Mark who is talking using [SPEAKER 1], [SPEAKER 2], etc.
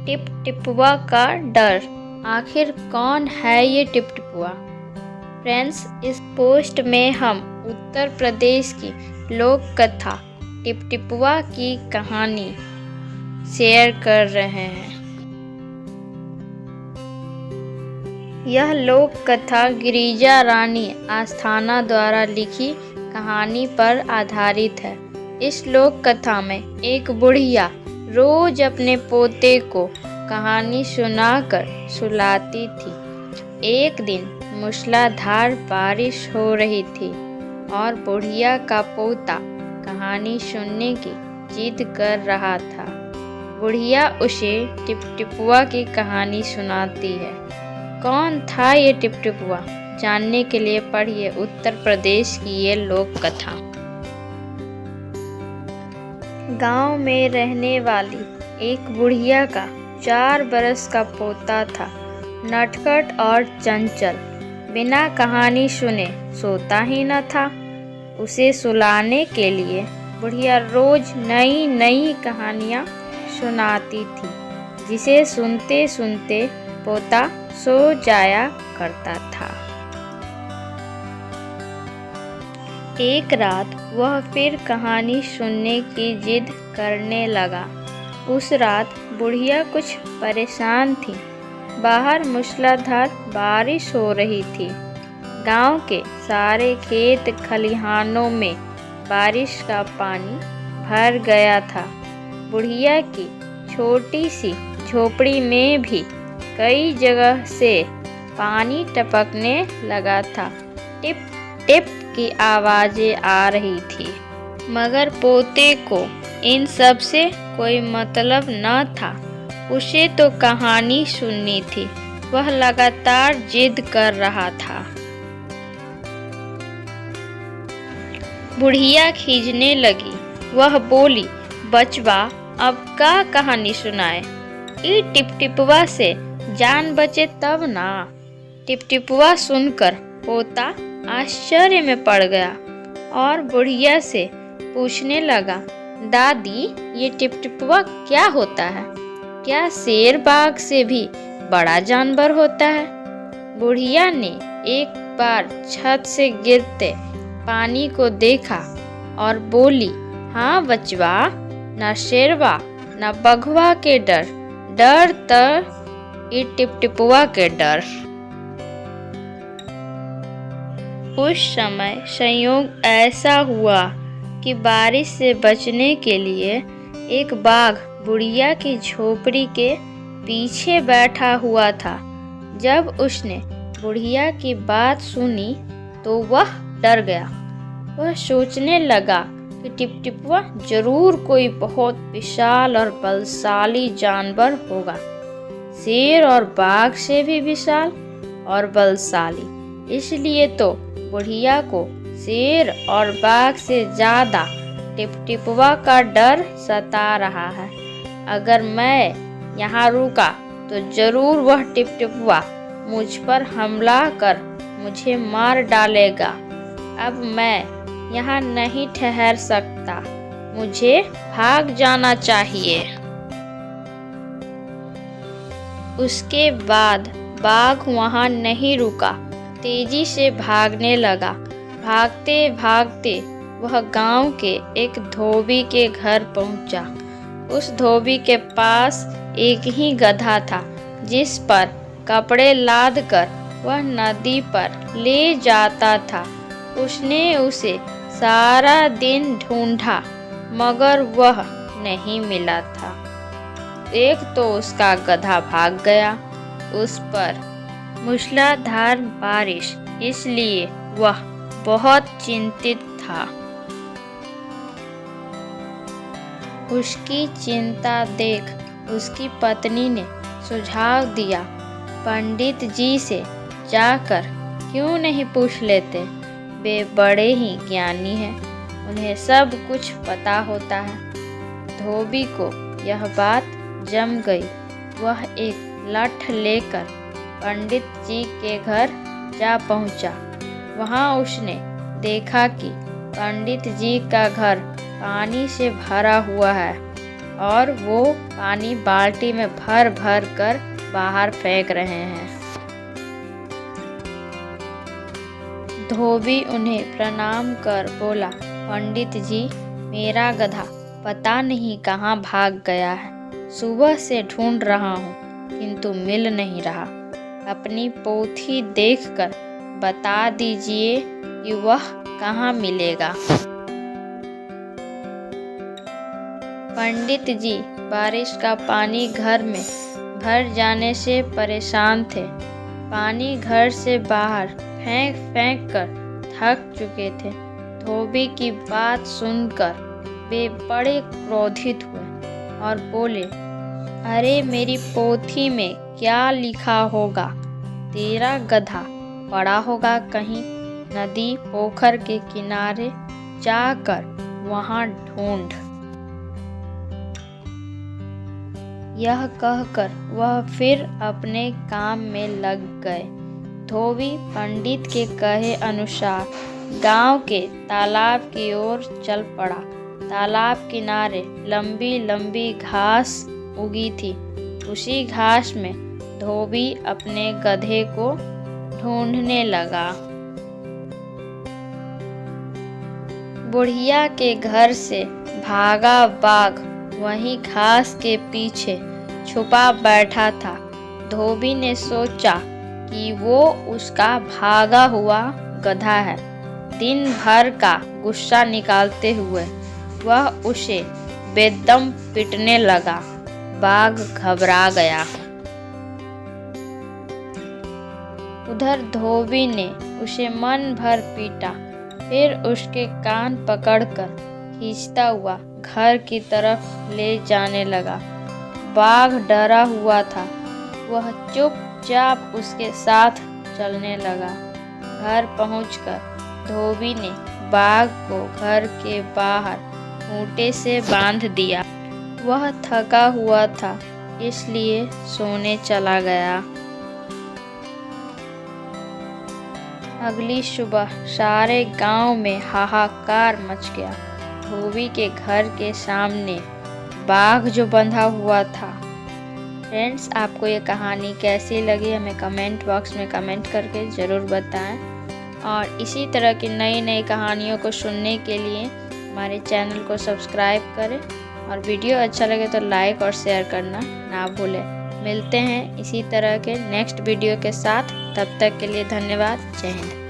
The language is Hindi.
[SPEAKER 1] टिपटिपुआ का डर। आखिर कौन है ये टिपटिपुआ? फ्रेंड्स, इस पोस्ट में हम उत्तर प्रदेश की लोक कथा टिपटिपुआ की कहानी शेयर कर रहे हैं। यह लोक कथा गिरिजा रानी आस्थाना द्वारा लिखी कहानी पर आधारित है। इस लोक कथा में एक बुढ़िया रोज अपने पोते को कहानी सुनाकर सुलाती थी। एक दिन मूसलाधार बारिश हो रही थी और बुढ़िया का पोता कहानी सुनने की जिद कर रहा था। बुढ़िया उसे टिपटिपुआ की कहानी सुनाती है। कौन था ये टिपटिपुआ? जानने के लिए पढ़िए उत्तर प्रदेश की ये लोक कथा। गांव में रहने वाली एक बुढ़िया का 4 बरस का पोता था। नटखट और चंचल, बिना कहानी सुने सोता ही न था। उसे सुलाने के लिए बुढ़िया रोज नई नई कहानियाँ सुनाती थी, जिसे सुनते सुनते पोता सो जाया करता था। एक रात वह फिर कहानी सुनने की जिद करने लगा। उस रात बुढ़िया कुछ परेशान थी। बाहर मूसलाधार बारिश हो रही थी। गांव के सारे खेत खलिहानों में बारिश का पानी भर गया था। बुढ़िया की छोटी सी झोपड़ी में भी कई जगह से पानी टपकने लगा था। टिप टिप की आवाजें आ रही थी, मगर पोते को इन सब से कोई मतलब न था। उसे तो कहानी सुननी थी। वह लगातार जिद कर रहा था। बुढ़िया खींचने लगी। वह बोली, बचवा, अब का कहानी सुनाए? ई टिपटिपुआ से जान बचे तब ना। टिपटिपुआ सुनकर पोता आश्चर्य में पड़ गया और बुढ़िया से पूछने लगा, दादी, ये टिपटिपुआ क्या होता है? क्या शेर बाघ से भी बड़ा जानवर होता है? बुढ़िया ने एक बार छत से गिरते पानी को देखा और बोली, हाँ बचवा, न शेरवा न बघवा के डर त ई टिपटिपुआ के डर। उस समय संयोग ऐसा हुआ कि बारिश से बचने के लिए एक बाघ बुढ़िया की झोपड़ी के पीछे बैठा हुआ था। जब उसने बुढ़िया की बात सुनी तो वह डर गया। वह सोचने लगा कि टिपटिपुआ जरूर कोई बहुत विशाल और बलशाली जानवर होगा, शेर और बाघ से भी विशाल और बलशाली। इसलिए तो बुढ़िया को शेर और बाघ से ज्यादा टिपटिपुआ का डर सता रहा है। अगर मैं यहाँ रुका तो जरूर वह टिपटिपुआ मुझ पर हमला कर मुझे मार डालेगा। अब मैं यहाँ नहीं ठहर सकता, मुझे भाग जाना चाहिए। उसके बाद बाघ वहाँ नहीं रुका, तेजी से भागने लगा। भागते भागते वह गांव के एक धोबी के घर पहुंचा। उस धोबी के पास एक ही गधा था, जिस पर कपड़े लादकर वह नदी पर ले जाता था। उसने उसे सारा दिन ढूंढा, मगर वह नहीं मिला था। एक तो उसका गधा भाग गया, उस पर मूसलाधार बारिश, इसलिए वह बहुत चिंतित था। उसकी चिंता देख उसकी पत्नी ने सुझाव दिया, पंडित जी से जाकर क्यों नहीं पूछ लेते? वे बड़े ही ज्ञानी हैं, उन्हें सब कुछ पता होता है। धोबी को यह बात जम गई। वह एक लठ लेकर पंडित जी के घर जा पहुंचा। वहां उसने देखा कि पंडित जी का घर पानी से भरा हुआ है और वो पानी बाल्टी में भर भर कर बाहर फेंक रहे हैं। धोबी उन्हें प्रणाम कर बोला, पंडित जी, मेरा गधा पता नहीं कहाँ भाग गया है। सुबह से ढूंढ रहा हूँ किंतु मिल नहीं रहा। अपनी पोथी देखकर बता दीजिए कि वह कहाँ मिलेगा। पंडित जी बारिश का पानी घर में भर जाने से परेशान थे। पानी घर से बाहर फेंक फेंक कर थक चुके थे। धोबी की बात सुनकर वे बड़े क्रोधित हुए और बोले, अरे मेरी पोथी में क्या लिखा होगा? तेरा गधा पड़ा होगा कहीं नदी पोखर के किनारे, जाकर वहां ढूंढ। यह कहकर वह फिर अपने काम में लग गए। धोबी पंडित के कहे अनुसार गांव के तालाब की ओर चल पड़ा। तालाब किनारे लंबी लंबी घास उगी थी। उसी घास में धोबी अपने गधे को ढूंढने लगा। बुढ़िया के घर से भागा बाघ वहीं घास के पीछे छुपा बैठा था। धोबी ने सोचा कि वो उसका भागा हुआ गधा है। दिन भर का गुस्सा निकालते हुए वह उसे बेदम पीटने लगा। बाघ घबरा गया। उधर धोबी ने उसे मन भर पीटा, फिर उसके कान पकड़कर खींचता हुआ घर की तरफ ले जाने लगा। बाघ डरा हुआ था। वह चुपचाप उसके साथ चलने लगा। घर पहुंचकर धोबी ने बाघ को घर के बाहर खूंटे से बांध दिया। वह थका हुआ था, इसलिए सोने चला गया। अगली सुबह सारे गांव में हाहाकार मच गया। धोबी के घर के सामने बाघ जो बंधा हुआ था। फ्रेंड्स, आपको ये कहानी कैसी लगी हमें कमेंट बॉक्स में कमेंट करके ज़रूर बताएं। और इसी तरह की नई नई कहानियों को सुनने के लिए हमारे चैनल को सब्सक्राइब करें और वीडियो अच्छा लगे तो लाइक और शेयर करना ना भूलें। मिलते हैं इसी तरह के नेक्स्ट वीडियो के साथ। तब तक के लिए धन्यवाद। जय हिंद।